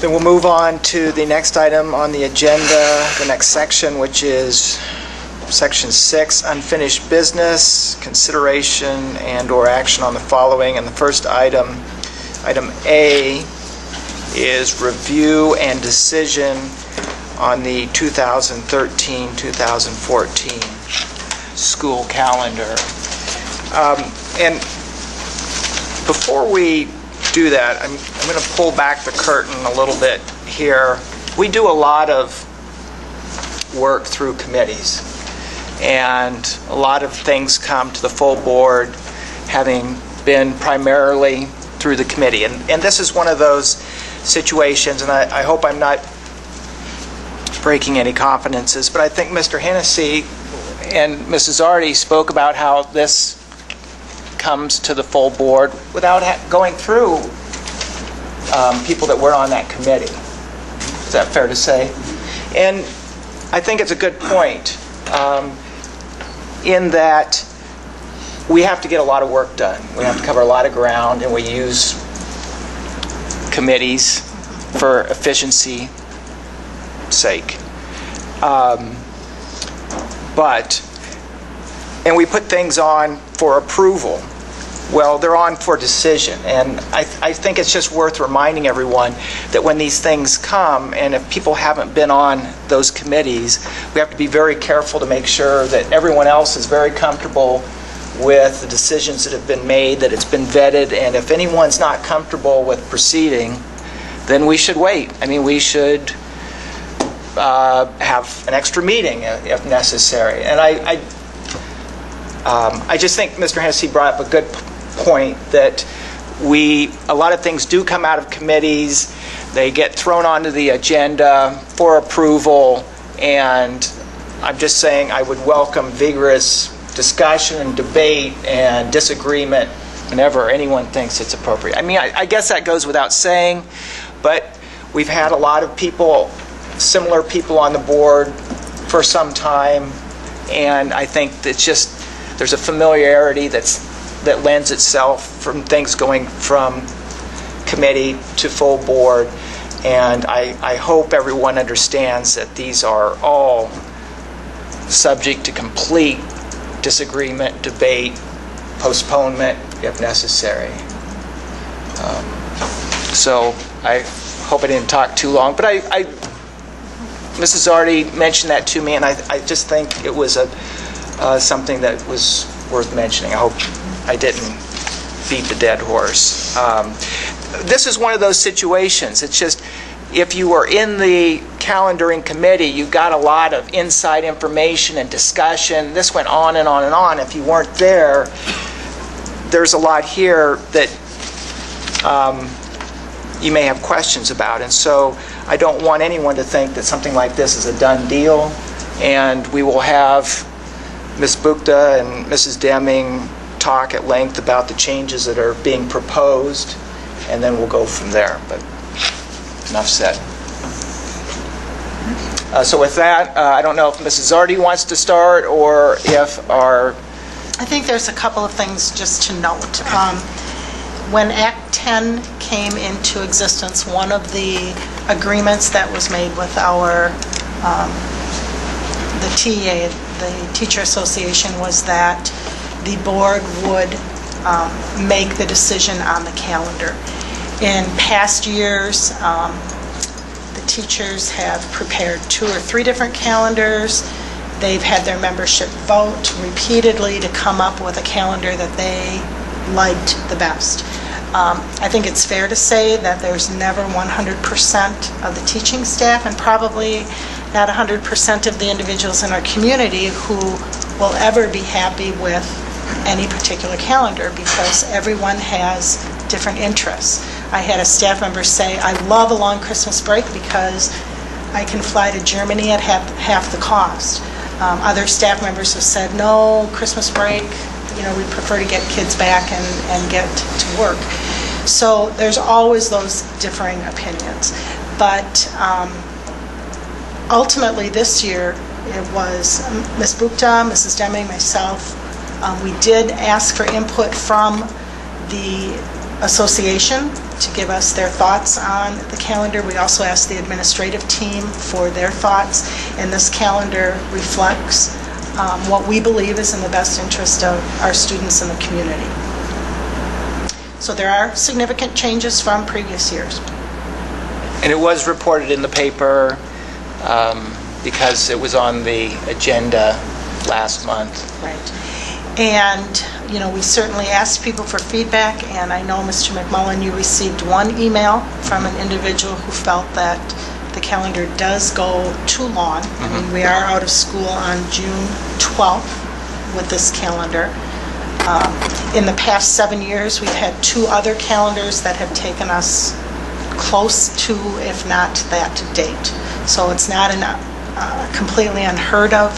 Then we'll move on to the next item on the agenda, the next section, which is Section 6, Unfinished Business, Consideration and/or Action on the following. And the first item, item A, is Review and Decision on the 2013-2014 school calendar. And before we do that, I'm going to pull back the curtain a little bit here. We do a lot of work through committees, and a lot of things come to the full board having been primarily through the committee. And this is one of those situations, and I hope I'm not breaking any confidences, but I think Mr. Hennessy and Mrs. Arty spoke about how this comes to the full board without going through people that were on that committee. Is that fair to say? And I think it's a good point in that we have to get a lot of work done. We have to cover a lot of ground, and we use committees for efficiency sake. And we put things on for approval. Well, they're on for decision. And I think it's just worth reminding everyone that when these things come, and if people haven't been on those committees, we have to be very careful to make sure that everyone else is very comfortable with the decisions that have been made, that it's been vetted, and if anyone's not comfortable with proceeding, then we should wait. I mean, we should have an extra meeting if necessary. And I just think Mr. Hennessy brought up a good point that a lot of things do come out of committees. They get thrown onto the agenda for approval, and I'm just saying I would welcome vigorous discussion and debate and disagreement whenever anyone thinks it's appropriate. I mean, I guess that goes without saying, but we've had a lot of people, similar people on the board for some time, and I think that there's a familiarity that lends itself from things going from committee to full board, and I hope everyone understands that these are all subject to complete disagreement, debate, postponement if necessary. So I hope I didn't talk too long, but Mrs. Arty mentioned that to me, and I just think it was something that was worth mentioning. I hope I didn't beat the dead horse. This is one of those situations. It's just, if you were in the calendaring committee, you got a lot of inside information and discussion. This went on and on and on. If you weren't there, there's a lot here that you may have questions about. And so I don't want anyone to think that something like this is a done deal. And we will have Ms. Bukta and Mrs. Deming talk at length about the changes that are being proposed, and then we'll go from there. But enough said. So with that, I don't know if Mrs. Arty wants to start, or if our... I think there's a couple of things just to note. When Act 10 came into existence, one of the agreements that was made with the TA, the Teacher Association, was that the board would make the decision on the calendar. In past years, the teachers have prepared 2 or 3 different calendars. They've had their membership vote repeatedly to come up with a calendar that they liked the best. I think it's fair to say that there's never 100% of the teaching staff, and probably not 100% of the individuals in our community who will ever be happy with any particular calendar, because everyone has different interests. I had a staff member say, I love a long Christmas break because I can fly to Germany at half the cost. Other staff members have said, no, Christmas break, we prefer to get kids back and get to work. So there's always those differing opinions. But ultimately this year, it was Ms. Bukta, Mrs. Deming, myself. We did ask for input from the association to give us their thoughts on the calendar. We also asked the administrative team for their thoughts, and this calendar reflects what we believe is in the best interest of our students and the community. So there are significant changes from previous years. And it was reported in the paper because it was on the agenda last month. Right. And, you know, we certainly asked people for feedback, and I know, Mr. McMullen, you received one email from an individual who felt that the calendar does go too long. I mean, we are out of school on June 12th with this calendar. In the past 7 years, we've had 2 other calendars that have taken us close to, if not that date. So it's not a completely unheard of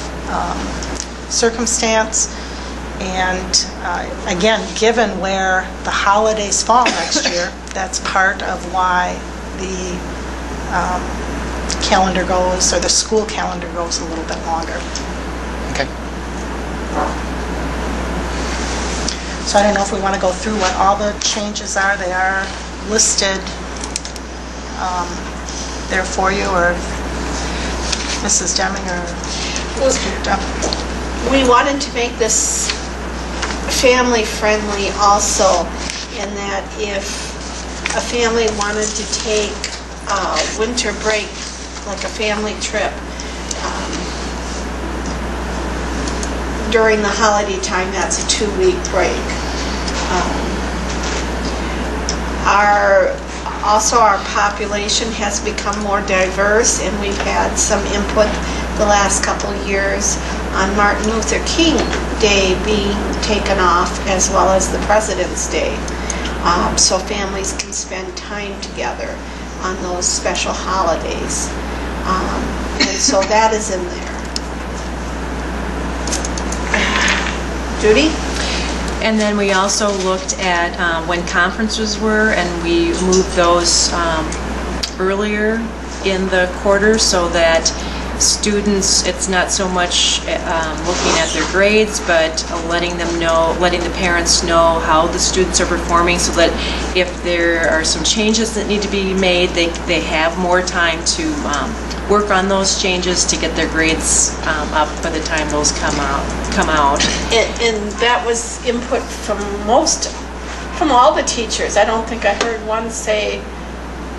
circumstance. And again, given where the holidays fall next year, that's part of why the calendar goes, or the school calendar goes a little bit longer. Okay. So I don't know if we want to go through what all the changes are. They are listed there for you, or Mrs. Deming or Mr. Duff. We wanted to make this family-friendly also, in that if a family wanted to take a winter break, like a family trip, during the holiday time, that's a 2-week break. Also, our population has become more diverse, and we've had some input the last couple of years on Martin Luther King Day being taken off, as well as the President's Day, so families can spend time together on those special holidays. And so that is in there. Judy? And then we also looked at when conferences were, and we moved those earlier in the quarter so that students, it's not so much looking at their grades, but letting the parents know how the students are performing, so that if there are some changes that need to be made, they have more time to work on those changes to get their grades up by the time those come out. And that was input from all the teachers. I don't think I heard one say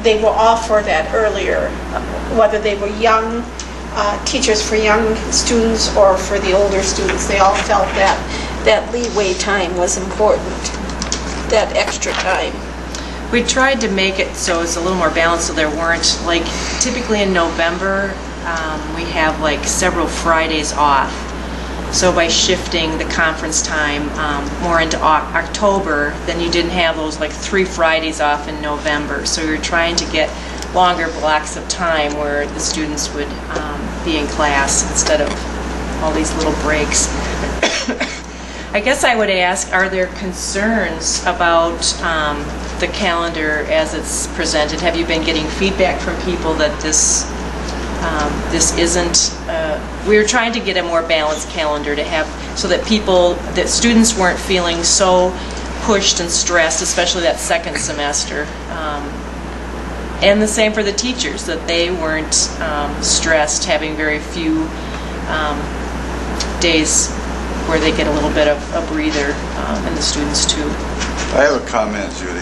they were all for that earlier, whether they were young teachers for young students or for the older students. They all felt that leeway time was important, that extra time. We tried to make it so it's a little more balanced, so there weren't, like, typically in November, we have like several Fridays off. So by shifting the conference time more into October, then you didn't have those like 3 Fridays off in November. So we were trying to get longer blocks of time where the students would be in class instead of all these little breaks. I guess I would ask, are there concerns about the calendar as it's presented? Have you been getting feedback from people that this isn't, we were trying to get a more balanced calendar to have, so that students weren't feeling so pushed and stressed, especially that second semester. And the same for the teachers, that they weren't stressed, having very few days where they get a little bit of a breather, and the students too. I have a comment, Judy.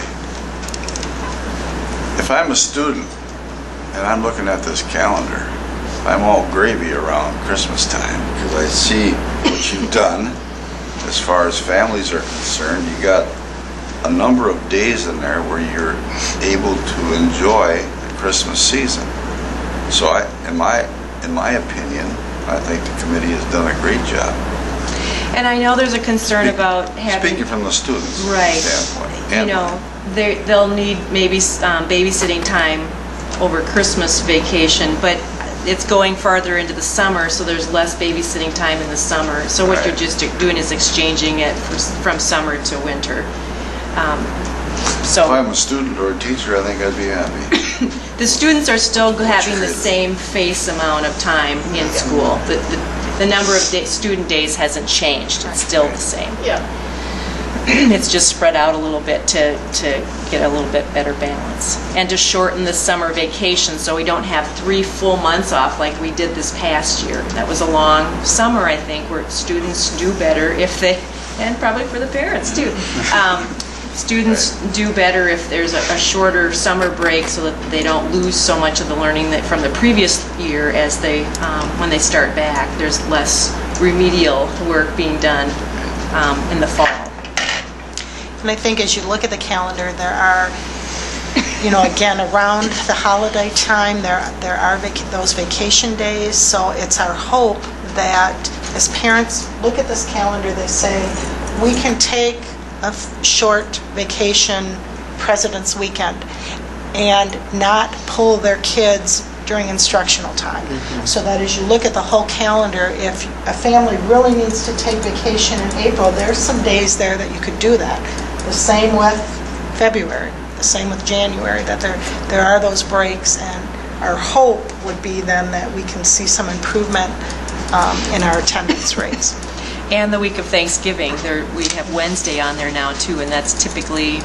If I'm a student and I'm looking at this calendar, I'm all gravy around Christmas time, because I see what you've done as far as families are concerned. You got a number of days in there where you're able to enjoy the Christmas season. So in my opinion, I think the committee has done a great job. And I know there's a concern about having... Speaking from the students' standpoint. You know, they'll need maybe babysitting time over Christmas vacation, but it's going farther into the summer, so there's less babysitting time in the summer. So what you're just doing is exchanging it from summer to winter. So if I'm a student or a teacher, I think I'd be happy. The students are still having the same face amount of time in school. The number of student days hasn't changed. It's still the same. Yeah. It's just spread out a little bit to get a little bit better balance. And to shorten the summer vacation so we don't have 3 full months off like we did this past year. That was a long summer, I think, where students do better if they, and probably for the parents too. Students do better if there's a shorter summer break so that they don't lose so much of the learning that from the previous year as they, when they start back. There's less remedial work being done in the fall. And I think as you look at the calendar, there are, again, around the holiday time, there are those vacation days. So it's our hope that as parents look at this calendar, they say, we can take a short vacation President's Weekend and not pull their kids during instructional time. So that as you look at the whole calendar, if a family really needs to take vacation in April, there's some days there that you could do that. The same with February, the same with January, that there are those breaks, and our hope would be then that we can see some improvement in our attendance rates. And the week of Thanksgiving, we have Wednesday on there now too, and that's typically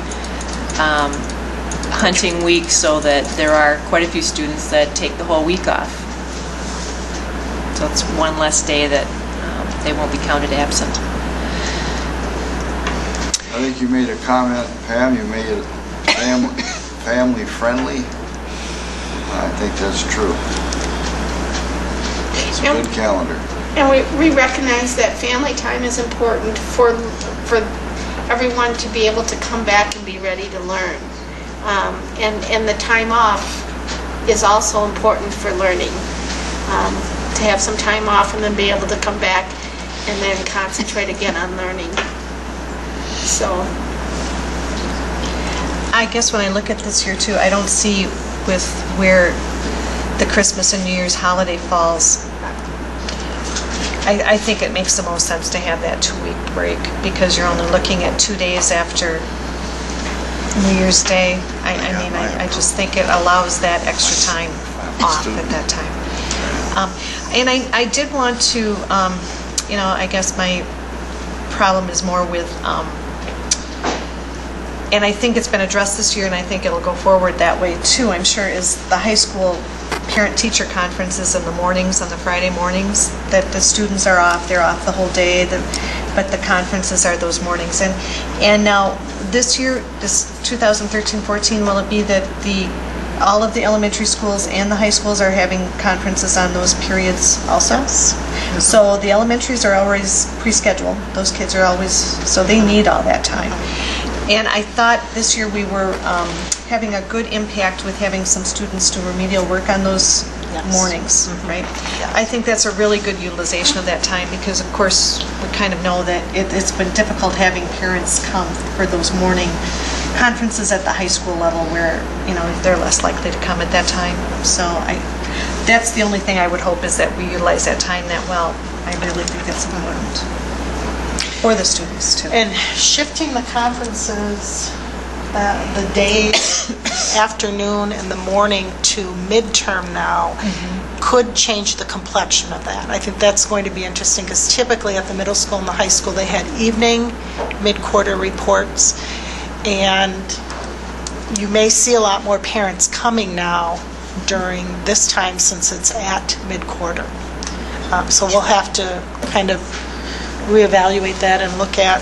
hunting week, so that there are quite a few students that take the whole week off. So it's one less day that they won't be counted absent. I think you made a comment, Pam, you made it family friendly. I think that's true. It's a good calendar. And we recognize that family time is important for everyone to be able to come back and be ready to learn. And the time off is also important for learning. To have some time off and then be able to come back and then concentrate again on learning. So I guess when I look at this year too, I don't see with where the Christmas and New Year's holiday falls. I think it makes the most sense to have that 2-week break, because you're only looking at 2 days after New Year's Day. I just think it allows that extra time off at that time. And I did want to, I guess my problem is more with, and I think it's been addressed this year, and I think it'll go forward that way too, I'm sure, is the high school parent-teacher conferences in the mornings, on the Friday mornings, that the students are off. They're off the whole day, but the conferences are those mornings. And now this year, this 2013-14, will it be that all of the elementary schools and the high schools are having conferences on those periods also? Yes. So the elementaries are always pre-scheduled. Those kids are always, so they need all that time. And I thought this year we were having a good impact with having some students do remedial work on those mornings, right? Yeah. I think that's a really good utilization of that time, because of course we kind of know that it's been difficult having parents come for those morning conferences at the high school level, where they're less likely to come at that time. So that's the only thing I would hope, is that we utilize that time that well. I really think that's important for the students too. And shifting the conferences, the days, afternoon and the morning to midterm now could change the complexion of that. I think that's going to be interesting, because typically at the middle school and the high school they had evening mid-quarter reports, and you may see a lot more parents coming now during this time since it's at mid-quarter. So we'll have to kind of reevaluate that and look at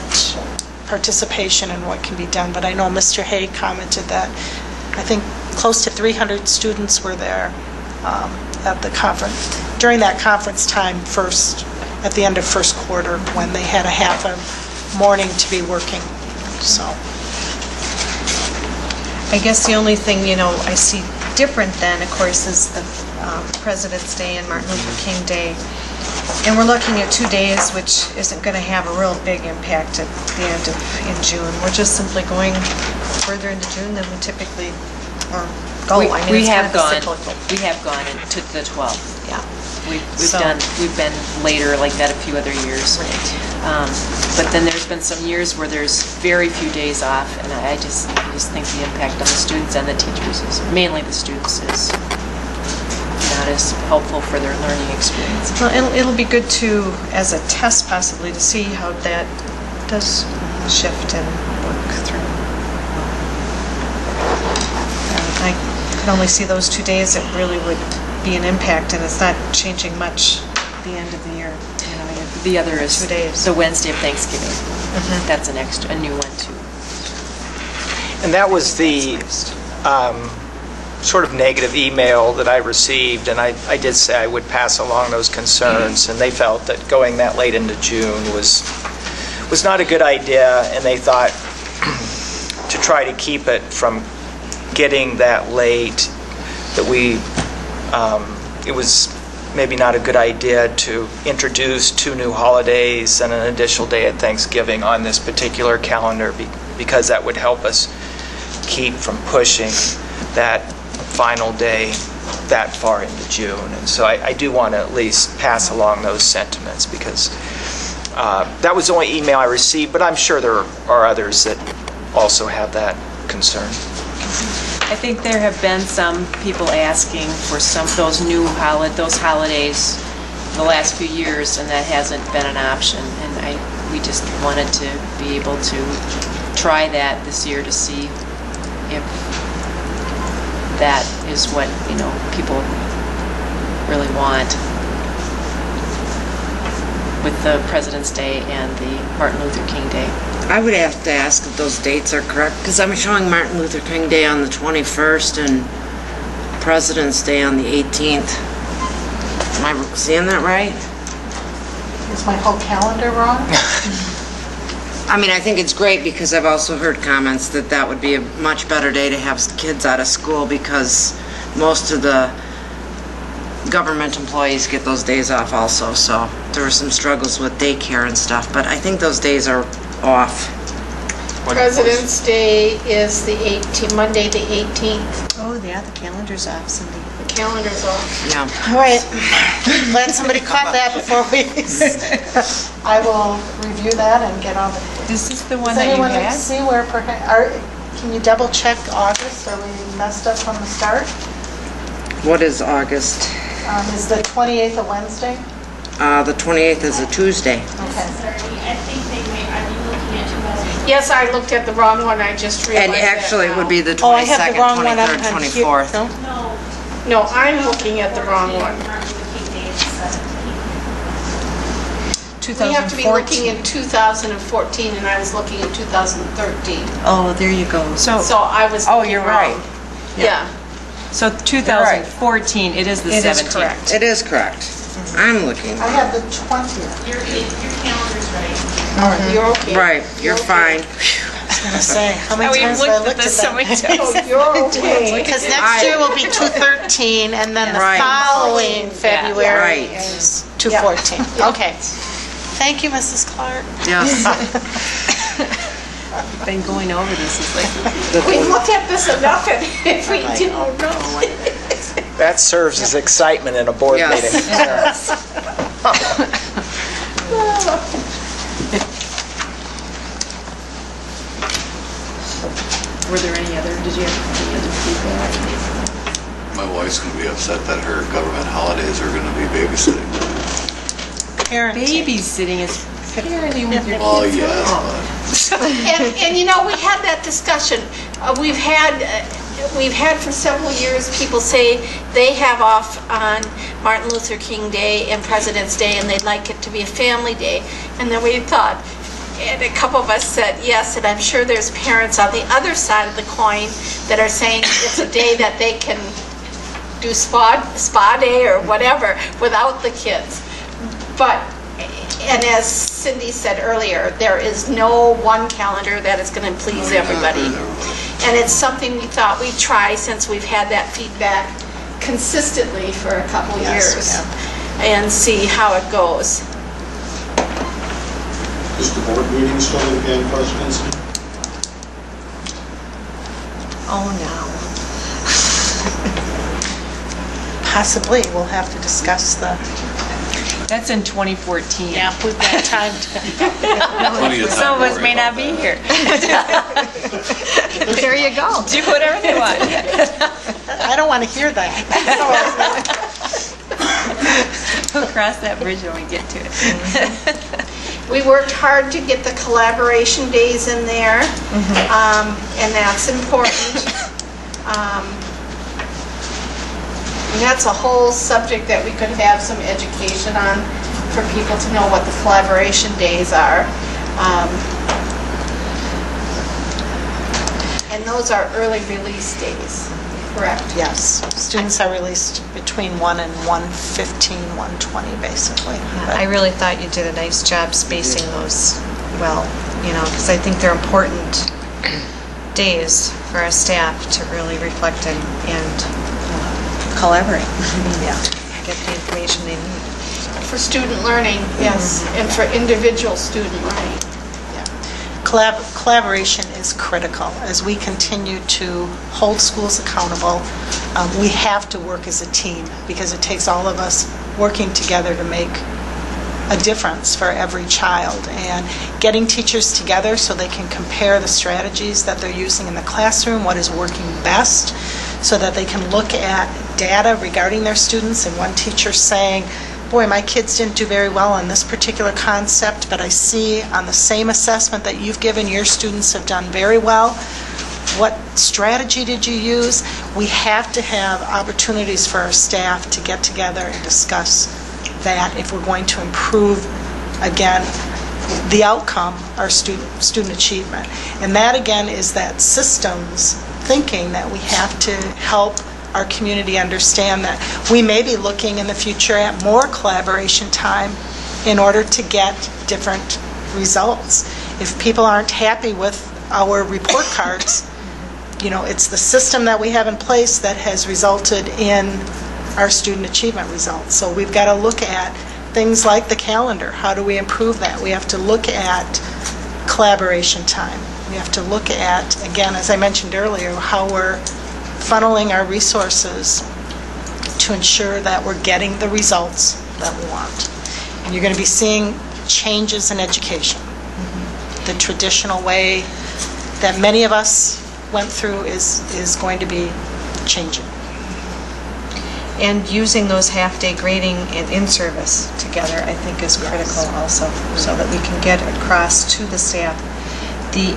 participation and what can be done. But I know Mr. Hay commented that I think close to 300 students were there at the conference, during that conference time at the end of first quarter, when they had a half a morning to be working. So I guess the only thing, I see different then, of course, is the President's Day and Martin Luther King Day. And we're looking at 2 days, which isn't going to have a real big impact at the end of in June. We're just simply going further into June than we typically go. We have gone into the 12th. Yeah. We've been later like that a few other years. Right. But then there's been some years where there's very few days off, and I just think the impact on the students and the teachers mainly the students, is not as helpful for their learning experience. Well, it'll be good to, as a test possibly, to see how that does shift and work through. can only see those 2 days, it really would be an impact, and it's not changing much at the end of the year. The other is 2 days. the Wednesday of Thanksgiving. That's a new one too. And that was the sort of negative email that I received, and I did say I would pass along those concerns, and they felt that going that late into June was not a good idea, and they thought to try to keep it from getting that late, that it was maybe not a good idea to introduce 2 new holidays and an additional day at Thanksgiving on this particular calendar, because that would help us keep from pushing that final day that far into June. And so I do want to at least pass along those sentiments, because that was the only email I received, but I'm sure there are others that also have that concern. I think there have been some people asking for some of those those holidays the last few years, and that hasn't been an option. And we just wanted to be able to try that this year to see if that is what people really want, with the President's Day and the Martin Luther King Day. I would have to ask if those dates are correct, because I'm showing Martin Luther King Day on the 21st and President's Day on the 18th. Am I seeing that right? Is my whole calendar wrong? I mean, I think it's great, because I've also heard comments that that would be a much better day to have kids out of school, because most of the government employees get those days off also. So there were some struggles with daycare and stuff, but I think those days are off. President's Day is the Monday the 18th. Oh, yeah, the calendar's off, Cindy. The calendar's off. Yeah. All right, glad somebody caught that before we... I will review that and get on it. This is the one Does that you anyone had? see where can you double check August? Are we messed up from the start? What is August? Is the 28th a Wednesday? The 28th is a Tuesday. Okay. I think they may, are you looking at 2000? Yes, I looked at the wrong one, I just realized And that actually, it would now. be the 22nd, Oh, I have the wrong one up 23rd, on here. 24th. No? No. No, I'm looking at the wrong one. Martin Luther King Day is the 17th. We have to be looking in 2014, and I was looking in 2013. Oh, there you go. So I was Oh, looking you're wrong. right. Yeah. So 2014, it is the 17th. It is correct. It is correct. I'm looking. I have the 20th. Your calendar's right. All right. You're okay. Right, you're fine. I was going to say, how many We've times have I looked at looked this at so many that? Oh, you're okay. Because next year will be 213, and then the Right. following February Right. is 214. Okay. Thank you, Mrs. Clark. Yes. Been going over this is like We've looked at this enough, and if we don't know. That serves as excitement in a board Yes. meeting. Were there any other, did you have any other feedback? My wife's going to be upset that her government holidays are going to be babysitting. Parenting. Babysitting is parenting with your Oh, kids. yes, And we had that discussion. We've had for several years people say they have off on Martin Luther King Day and President's Day, and they'd like it to be a family day. And then we thought, and a couple of us said yes, and I'm sure there's parents on the other side of the coin that are saying it's a day that they can do spa day or whatever without the kids. But, and as Cindy said earlier, there is no one calendar that is going to please everybody. And it's something we thought we'd try, since we've had that feedback consistently for a couple years, and see how it goes. Is the board meeting still in presidency? Oh, no. Possibly, we'll have to discuss the... That's in 2014. Yeah, we've got time to... Plenty of time Some of to us worry may about not be that. here. There you go. Do whatever they want. I don't want to hear that. We'll cross that bridge when we get to it. We worked hard to get the collaboration days in there, and that's important. And that's a whole subject that we could have some education on for people to know what the collaboration days are. And those are early release days, correct? Yes. Students are released between 1 and 1:15, 1:20, basically. I really thought you did a nice job spacing those well, because I think they're important days for our staff to really reflect and Collaborate. yeah, get the information they need. For student learning, yes, and for individual student learning. Collaboration is critical. As we continue to hold schools accountable, we have to work as a team because it takes all of us working together to make a difference for every child. And getting teachers together so they can compare the strategies that they're using in the classroom, what is working best, so that they can look at data regarding their students, and one teacher saying, boy, my kids didn't do very well on this particular concept, but I see on the same assessment that you've given, your students have done very well. What strategy did you use? We have to have opportunities for our staff to get together and discuss that if we're going to improve, again, the outcome, our student achievement. And that, again, is that systems thinking that we have to help our community understand that we may be looking in the future at more collaboration time in order to get different results. If people aren't happy with our report cards, it's the system that we have in place that has resulted in our student achievement results. So we've got to look at things like the calendar. How do we improve that? We have to look at collaboration time. We have to look at, again, as I mentioned earlier, how we're funneling our resources to ensure that we're getting the results that we want. And you're going to be seeing changes in education. The traditional way that many of us went through is going to be changing. And using those half-day grading and in-service together, I think, is critical also, so that we can get across to the staff the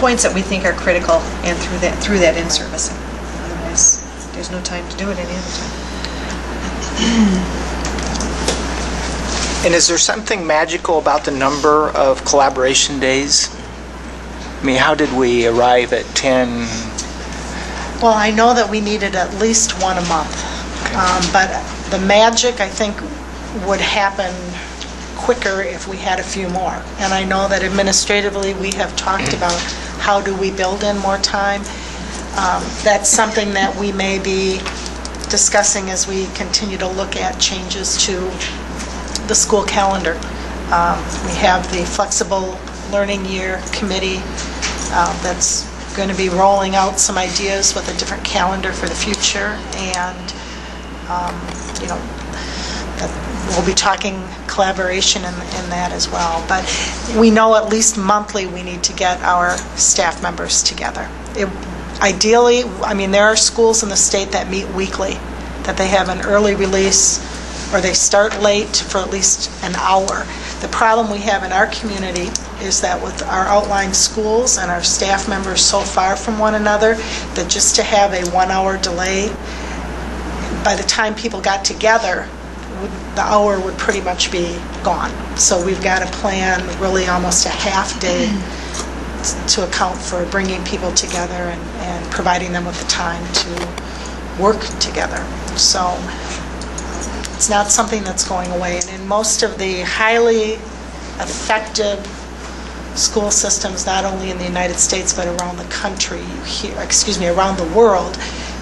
points that we think are critical and through that in-servicing. Otherwise, there's no time to do it any other time. And is there something magical about the number of collaboration days? I mean, how did we arrive at 10? Well, I know that we needed at least one a month. But the magic, I think, would happen quicker if we had a few more. And I know that administratively we have talked about how do we build in more time. That's something that we may be discussing as we continue to look at changes to the school calendar. We have the Flexible Learning Year Committee that's going to be rolling out some ideas with a different calendar for the future, and we'll be talking collaboration in that as well. But we know at least monthly we need to get our staff members together. Ideally, there are schools in the state that meet weekly, that they have an early release, or they start late for at least an hour. The problem we have in our community is that with our outlying schools and our staff members so far from one another, that just to have a 1 hour delay, by the time people got together, the hour would pretty much be gone. So we've got to plan really almost a half day to account for bringing people together and providing them with the time to work together. So it's not something that's going away. And in most of the highly effective school systems, not only in the United States but around the country, around the world,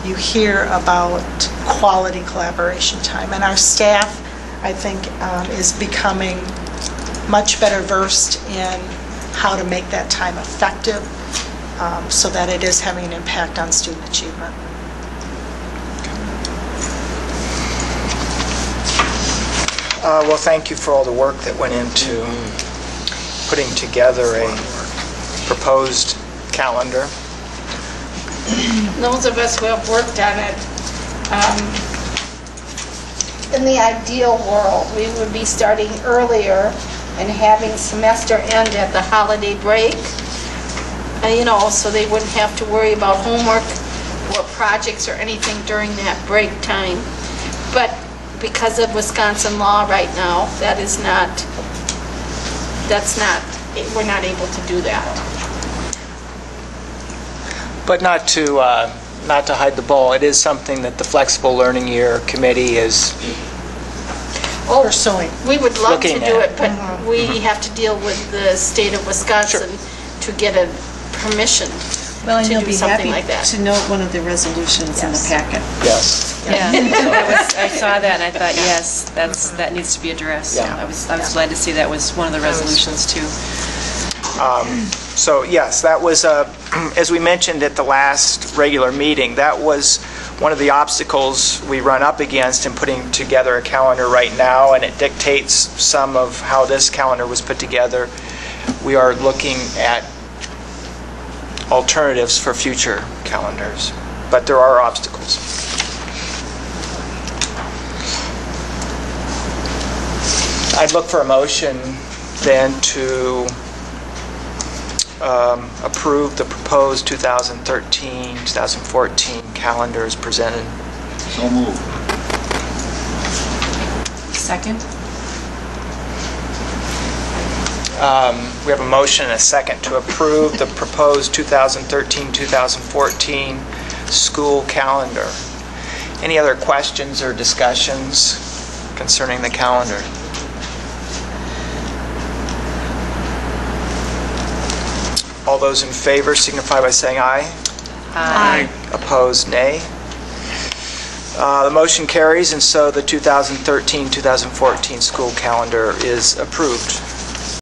you hear about quality collaboration time. And our staff, I think, is becoming much better versed in how to make that time effective so that it is having an impact on student achievement. Well, thank you for all the work that went into putting together a proposed calendar. Those of us who have worked on it, in the ideal world, we would be starting earlier and having semester end at the holiday break, so they wouldn't have to worry about homework or projects or anything during that break time. But because of Wisconsin law right now, we're not able to do that. But not to hide the ball, it is something that the Flexible Learning Year Committee is pursuing. We would love to Looking do at. it, but we have to deal with the state of Wisconsin to get a permission Well, and to you'll do be something happy like that. to note one of the resolutions in the packet. Yes. Yeah, I saw that and I thought, yes, that needs to be addressed. Yeah. I was glad to see that was one of the resolutions too. So yes, that was, as we mentioned at the last regular meeting, that was one of the obstacles we run up against in putting together a calendar right now, and it dictates some of how this calendar was put together. We are looking at alternatives for future calendars, but there are obstacles. I'd look for a motion then to approve the proposed 2013-2014 calendar as presented. So moved. Second? We have a motion and a second to approve the proposed 2013-2014 school calendar. Any other questions or discussions concerning the calendar? All those in favor signify by saying aye. Aye. Opposed, nay. The motion carries, and so the 2013-2014 school calendar is approved.